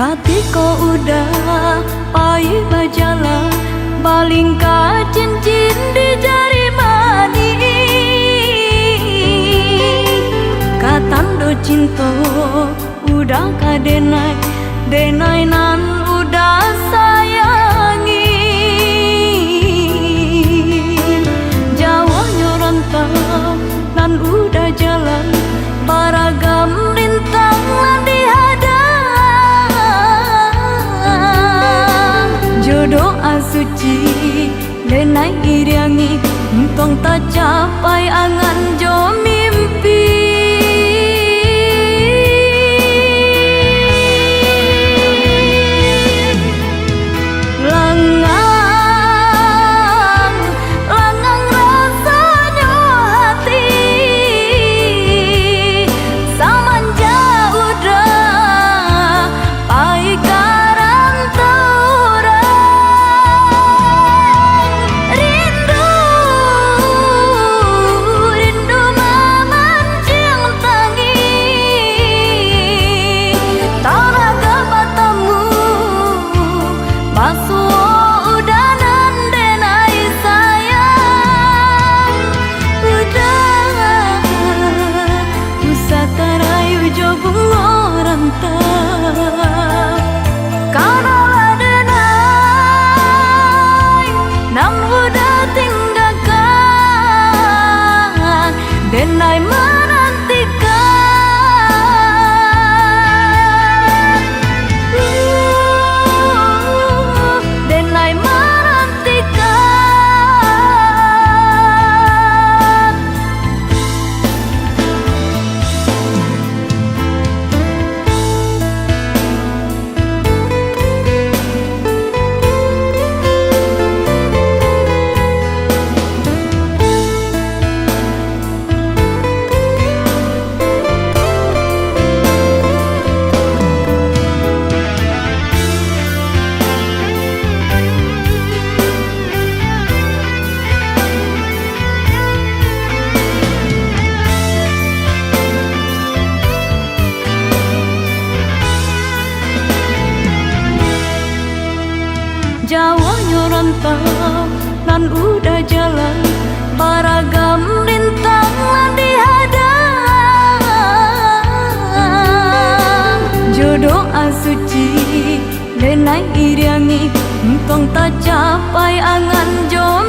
Katiko udah pai berjalan, balingka cincin di jari mani. Katando cinta udah kadenai, denai nan udah sayangi. Jawa nyorantau nan udah jalan, baragam lintang nan dihadang. Jodoh asuci denai iriangi, entong tak capai angan jo mimpi. Denai menantikan, denai menantikan. Jawa nyorantau nan udah jalan, baragam lintang nan dihadang. Jodoh asuci denai iriangi, entong tak capai angan jo